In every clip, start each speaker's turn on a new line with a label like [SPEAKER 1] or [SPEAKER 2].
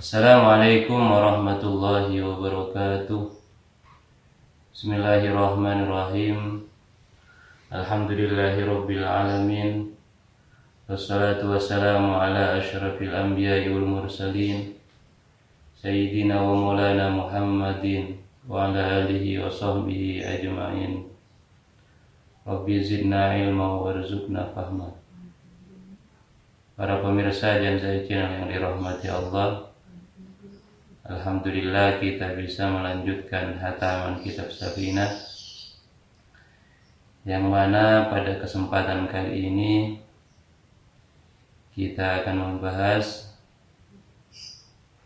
[SPEAKER 1] Assalamualaikum warahmatullahi wabarakatuh. Bismillahirrahmanirrahim. Alhamdulillahirabbil alamin. Wassalatu wassalamu ala asyrafil anbiya'i wal mursalin sayyidina wa maulana Muhammadin wa ala alihi wa sahbihi ajma'in. Rabbi zidna ilma warzuqna fahma. Para pemirsa dan saya channel yang dirahmati Allah, alhamdulillah kita bisa melanjutkan hataman kitab Safinah, yang mana pada kesempatan kali ini kita akan membahas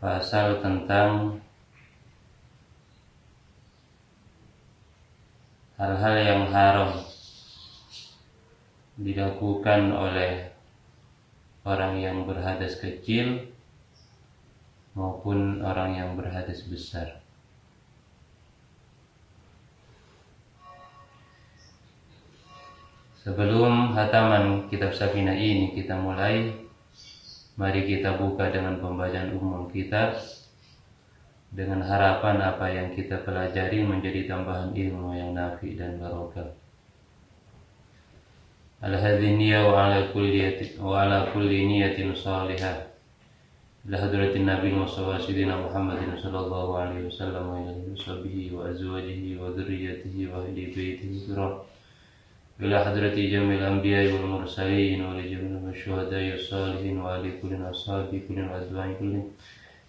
[SPEAKER 1] pasal tentang hal-hal yang haram dilakukan oleh orang yang berhadas kecil maupun orang yang berhadas besar. Sebelum hataman kitab Safinah ini kita mulai, mari kita buka dengan pembacaan umum kitab dengan harapan apa yang kita pelajari menjadi tambahan ilmu yang nafi dan barokah. Al-hadhiniyah wa ala kulli niyatin salihah ila hadratin Nabi Muhammad Muhammadin sallallahu alaihi wasallam wa ila sahbihi wa azwajihi wa dhurriyyatihi wa ahli baitihi kiram ila hadrati jamil anbiya'i wal mursalin wa lijamil syuhada'i salihin wa ali kullin ashabi kullin wa azwaji kullin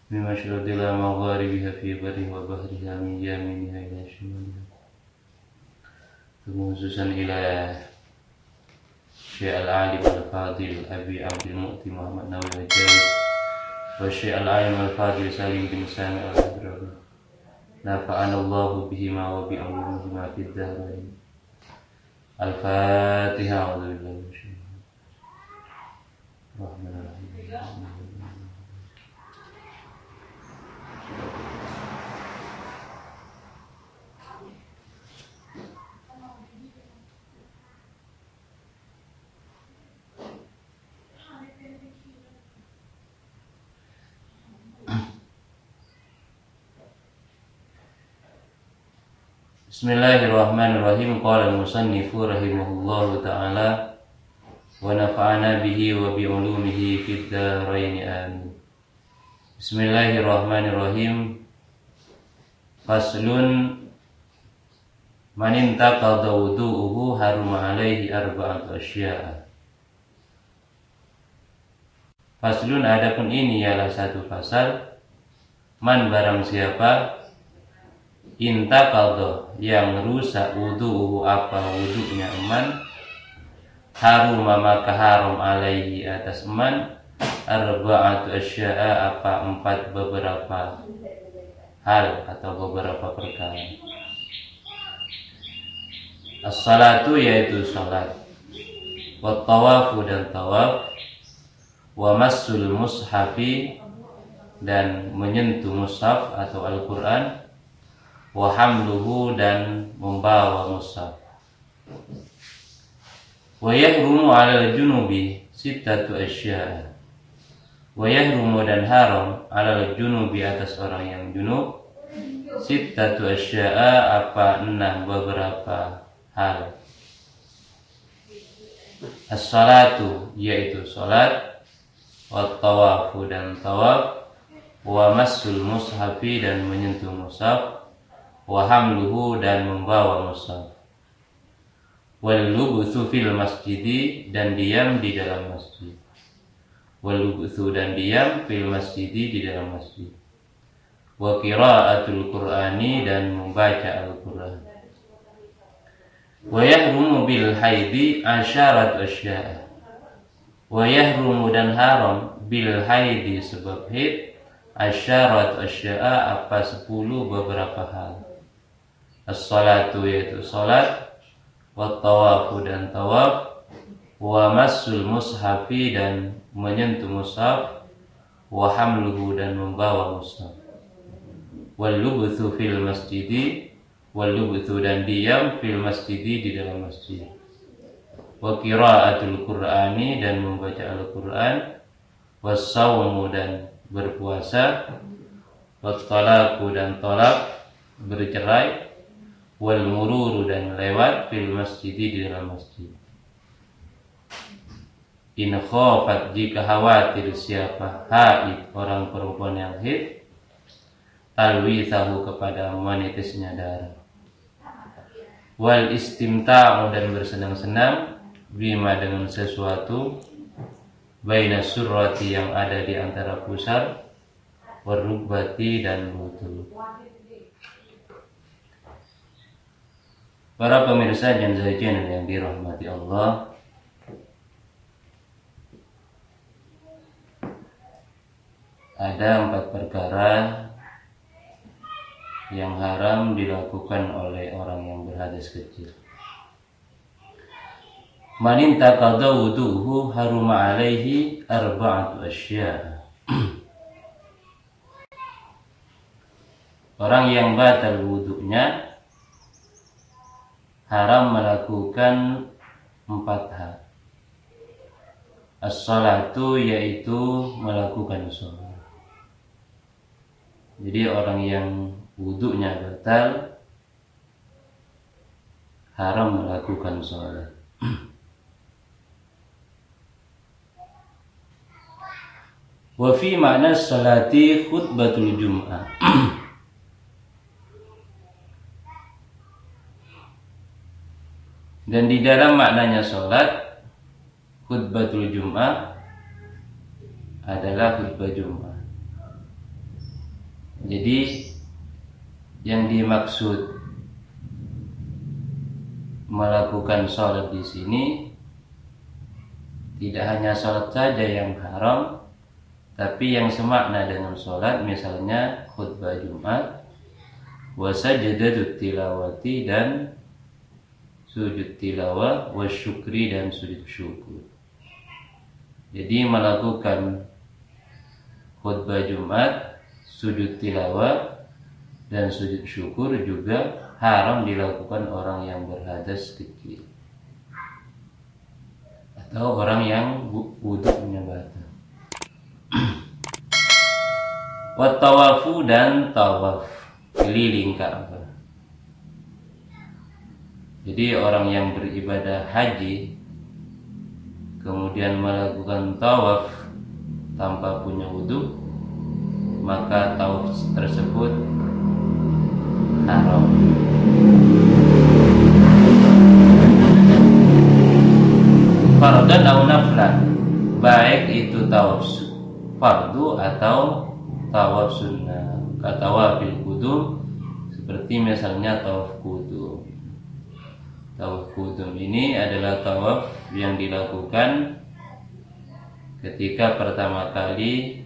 [SPEAKER 1] mimma syuhadila magharibiha fi barri wa bahriha min yaminiha ila shimaliha. Khususan ila Syekh Al-Alim Al-Fadil Abi Abdul Mu'ti Muhammad Nawawi Al-Jawi wa Syekh Al-Alim Al-Fadil Salim bin Sami Al-Hadrawi, nafa'ana Allahu bihima wa bi'ulumihima fid dharain. Al-Fatiha. A'udzu billahi minasyaitonir rajim. Bismillahirrahmanirrahim. Qala al-musannifu rahimahullahu ta'ala wa nafa'ana bihi wa bi'ulumihi fid dharain amin. Bismillahirrahmanirrahim. Faslun man intaqada wudu'uhu haruma alaihi arba'atu asya'a. Faslun, adapun ini ialah satu fasal. Man, barang siapa intaqadha, yang rusak wudu'uhu, apa wudu'nya eman, haruma, maka haram alaihi, atas eman, arba'atu asya'a, apa empat beberapa hal atau beberapa perkara. As-salatu, yaitu salat, wa tawafu, dan tawaf, wa massul mushafi, dan menyentuh mushaf atau Al-Quran, wa hamluhu, dan membawa mushaf. Wa yahrumu 'alal junubi sittatu asya'a. Wa yahrumu, dan haram, 'alal junubi, atas orang yang junub, sittatu asya'a, apa enam beberapa hal. As-salatu, yaitu salat, wa tawafu, dan tawaf, wa massul mushafi, dan menyentuh mushaf, wa hamluhu, dan membawa mushaf, wal lubthu fil masjidi, dan diam di dalam masjid, wal lubthu, dan diam fil masjidi, di dalam masjid, wa qiraatul qur'ani, dan membaca Al-Qur'an. Wa yahrumu bil haidi asyarat asya'a. Wa yahrumu, dan haram, bil haidi, sebab haid, asyarat asya'a, apa 10 beberapa hal. As-salatu, yaitu salat, wa tawafu, dan tawaf, wa massul mushafi, dan menyentuh mushaf, wa hamluhu, dan membawa mushaf, wal lubthu fil masjidi, wal lubthu, dan diam, fil masjidi, di dalam masjid, wa qiraatul qur'ani, dan membaca Al-Qur'an, was saumu, dan berpuasa, wat talaqu dan talak bercerai, wal mururu dan lewat fil masjid di dalam masjid. In khafat jika khawatir siapa haid orang perempuan yang haid, talwithahu kepada menetesnya darah, wal istimta'u dan bersenang-senang bima dengan sesuatu, baina surrati yang ada di antara pusar, warukbati dan lutut. Para pemirsa dan zakian yang dirahmati Allah, ada 4 perkara yang haram dilakukan oleh orang yang berhadas kecil. Man intaqadha wudu'uhu haruma alaihi arba'atu asya'. Orang yang batal wudu'nya haram melakukan 4 hal. As-salatu yaitu melakukan sholat. Jadi orang yang wudu'nya batal haram melakukan sholat. Wa fi makna salati khutbatul jum'ah. Dan di dalam maknanya sholat, khutbatul jum'ah adalah khutbah Jum'ah. Jadi yang dimaksud melakukan sholat di sini tidak hanya sholat saja yang haram, tapi yang semakna dengan sholat, misalnya khutbah Jumat, wa sajadatut tilawati dan sujud tilawah, wa syukri dan sujud syukur. Jadi melakukan khutbah Jumat, sujud tilawah dan sujud syukur juga haram dilakukan orang yang berhadas kecil atau orang yang wudunya batal. Wa tawafu dan tawaf keliling Ka'bah. Jadi orang yang beribadah haji kemudian melakukan tawaf tanpa punya wudu, maka tawaf tersebut haram. Fardhan atau naflan, baik itu tawaf fardu atau tawaf sunnah. Katawafil qudum, seperti misalnya tawaf qudum. Tawaf qudum ini adalah tawaf yang dilakukan ketika pertama kali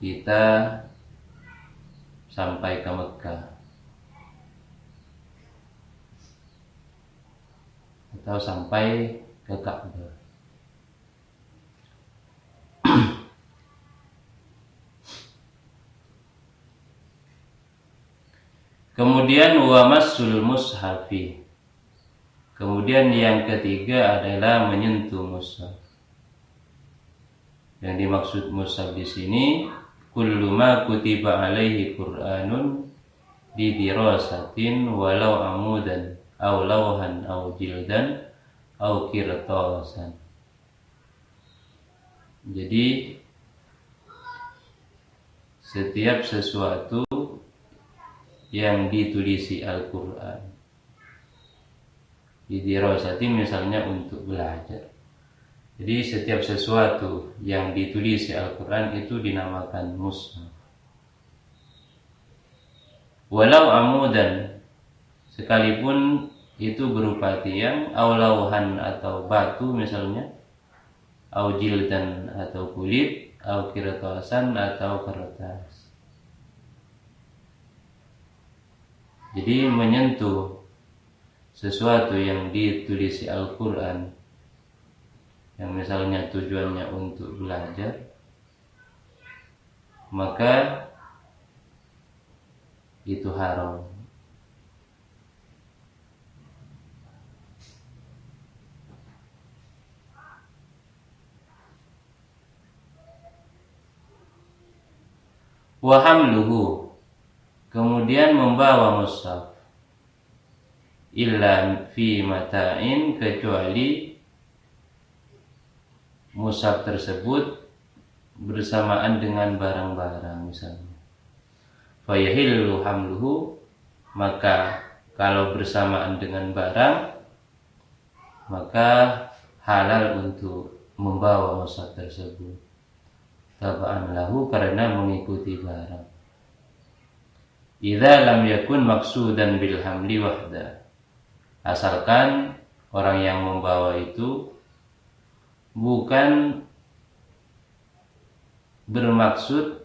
[SPEAKER 1] kita sampai ke Mekah atau sampai ke Ka'bah. Kemudian wa massul mushafi. Kemudian yang ketiga adalah menyentuh mushaf. Yang dimaksud mushaf di sini kullu ma kutiba alaihi Qur'anun bi dirasatin walau amudan aw lawhan aw jildan aw qirtasan. Jadi setiap sesuatu yang ditulisi Al-Quran, bidirasati misalnya untuk belajar. Jadi setiap sesuatu yang ditulisi Al-Quran itu dinamakan mushaf. Walau amudan, sekalipun itu berupa tiang, aw lawhan atau batu misalnya, aw jildan atau kulit, aw qirtasan atau kertas. Jadi menyentuh sesuatu yang ditulisi Al-Quran, yang misalnya tujuannya untuk belajar, maka itu haram. wa hamluhu, kemudian membawa mushaf, illa fi mata'in, kecuali mushaf tersebut bersamaan dengan barang-barang misalnya. Fayahillu hamluhu, maka kalau bersamaan dengan barang, maka halal untuk membawa mushaf tersebut. Taba'an lahu, karena mengikuti barang. Idza lam yakun maksudan bil hamli wahda, asalkan orang yang membawa itu bukan bermaksud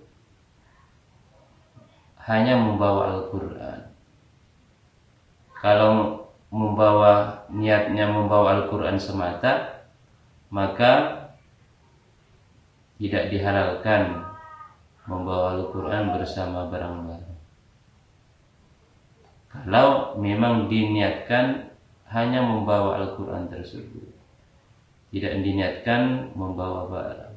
[SPEAKER 1] hanya membawa Al-Quran. Kalau niatnya membawa Al-Quran semata, maka tidak dihalalkan membawa Al-Quran bersama barang-barang. Kalau memang diniatkan hanya membawa Al-Quran tersebut, tidak diniatkan membawa barang.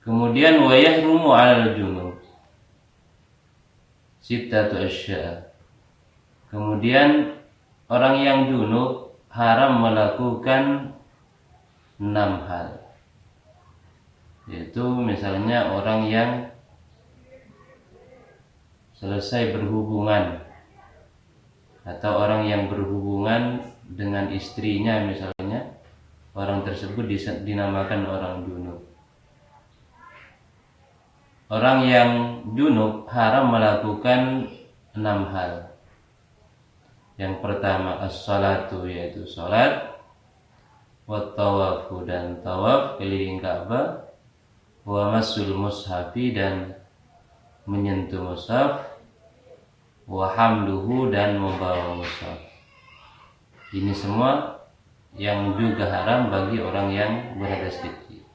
[SPEAKER 1] Kemudian wa yahrumu 'alal junub sittatu asya'. Kemudian orang yang junub haram melakukan 6 hal. Yaitu misalnya orang yang selesai berhubungan, atau orang yang berhubungan dengan istrinya misalnya, orang tersebut dinamakan orang junub. Orang yang junub haram melakukan 6 hal. Yang pertama as-salatu, yaitu salat, wa tawafu, dan tawaf keliling Ka'bah, wa masul mushafi, dan menyentuh mushaf, wa hamluhu, dan membawa mushaf. Ini semua yang juga haram bagi orang yang berhadas kecil.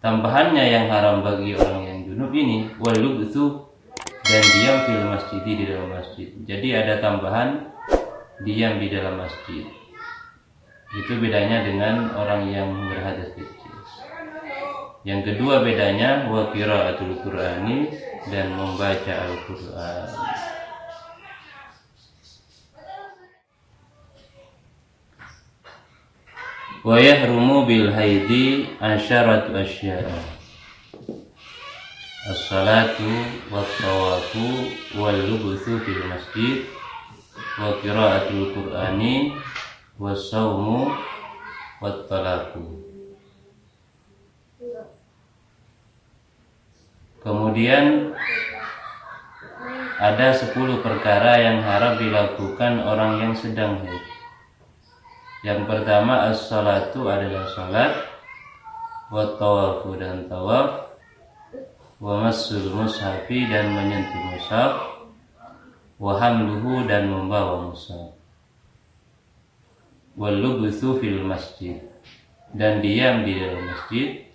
[SPEAKER 1] Tambahannya yang haram bagi orang yang junub ini wal lubthu, dan diam fil masjid, di dalam masjid. Jadi ada tambahan diam di dalam masjid. Itu bedanya dengan orang yang berhadas kecil. Yang kedua bedanya wa qiraatul Qur'ani, dan membaca Al-Qur'an. Wa yahrumu bil haidi asyaratu asya'a. As-salatu wa tawafu wal lubthu fil masjid wa qiraatul Qur'ani wa shaumu wa talaqu. Kemudian ada 10 perkara yang haram dilakukan orang yang sedang haid. Yang pertama as-salatu, adalah salat, wa tawafu, dan tawaf, wa massul mushafi, dan menyentuh mushaf, wa hamluhu, dan membawa mushaf, wal lubthu fil masjid, dan diam di dalam masjid,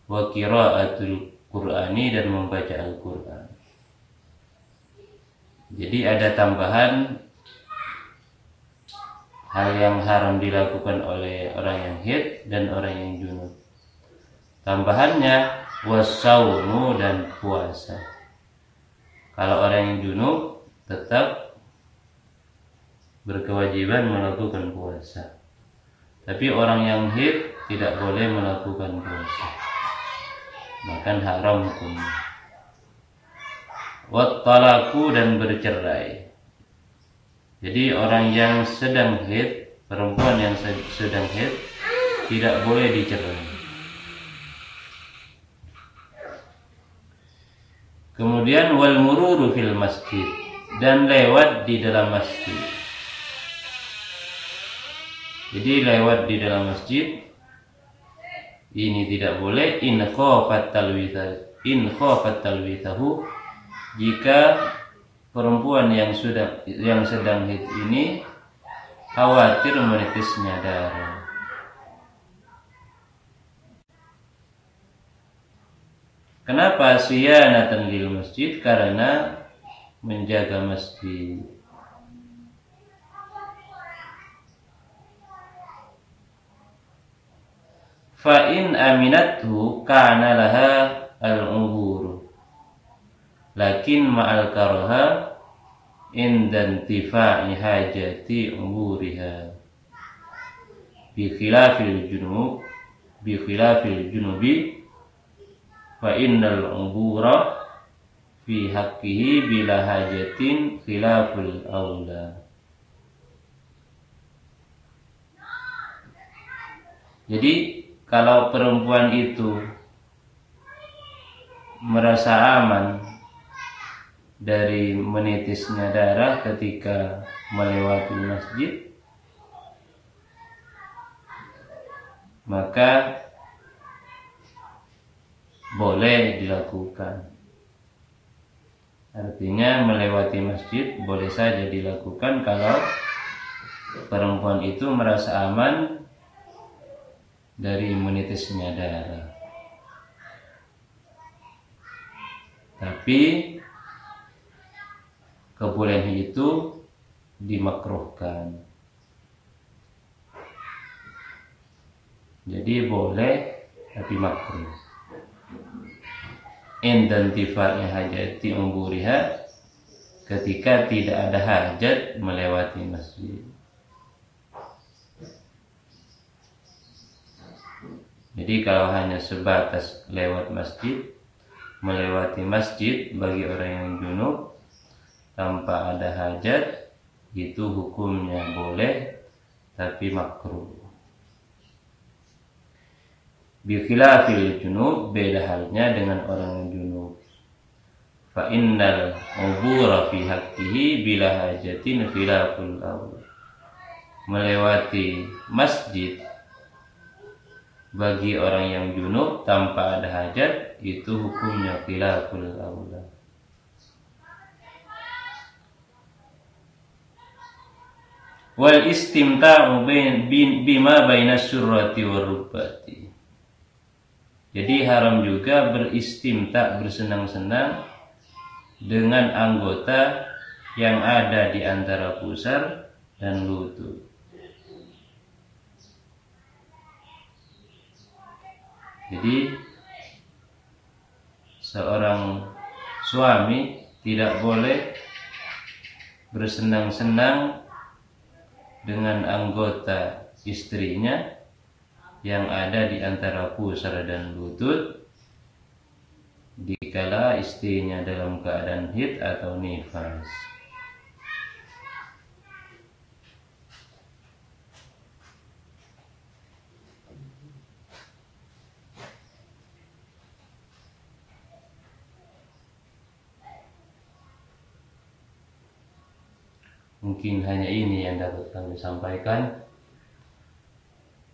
[SPEAKER 1] wa qiraatul Qur'ani, dan membaca Al-Qur'an. Jadi ada tambahan hal yang haram dilakukan oleh orang yang haid dan orang yang junub. Tambahannya wasaumu, dan puasa. Kalau orang yang junub tetap berkewajiban melakukan puasa, tapi orang yang haid tidak boleh melakukan puasa, bahkan haram hukumnya. Wat talaku, dan bercerai. Jadi orang yang sedang haid, perempuan yang sedang haid, tidak boleh dicerai. Kemudian wal mururu fil masjid, dan lewat di dalam masjid. Jadi lewat di dalam masjid ini tidak boleh in khafat talwithahu, jika perempuan yang sedang haid ini khawatir menitisnya darah. Kenapa siyanatan lil masjid? Karena menjaga masjid. Fa in aminathu kana laha al-ubur. Lakin ma'al karaha indantifa'i hajati uburiha. Bi khilafil junubi fa innal ubura fi haqqihi bila hajatin khilaful aula. Jadi kalau perempuan itu merasa aman dari menitisnya darah ketika melewati masjid, maka boleh dilakukan. Artinya melewati masjid boleh saja dilakukan kalau perempuan itu merasa aman dari menitisnya darah. Tapi kebolehan itu dimakruhkan. Jadi boleh tapi makruh. Indantifa'i hajati umburiha, ketika tidak ada hajat melewati masjid. Jadi kalau hanya sebatas lewat masjid, melewati masjid bagi orang yang junub tanpa ada hajat, itu hukumnya boleh tapi makruh. Bi khilafil junub, beda halnya dengan orang yang junub. Fa innal ubura fi haqqihi bila hajatin khilaful aula. Melewati masjid bagi orang yang junub tanpa ada hajat, itu hukumnya khilaful aula. Wal istimta'u bima bainas surrati warubati. Jadi haram juga beristimta, bersenang-senang dengan anggota yang ada di antara pusar dan lutut. Jadi seorang suami tidak boleh bersenang-senang dengan anggota istrinya yang ada di antara pusar dan lutut dikala istrinya dalam keadaan haid atau nifas. Mungkin hanya ini yang dapat kami sampaikan.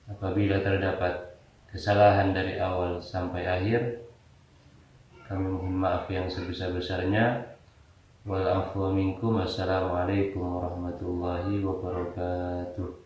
[SPEAKER 1] Apabila terdapat kesalahan dari awal sampai akhir, kami mohon maaf yang sebesar-besarnya. Wal afwa minkum. Assalamualaikum warahmatullahi wabarakatuh.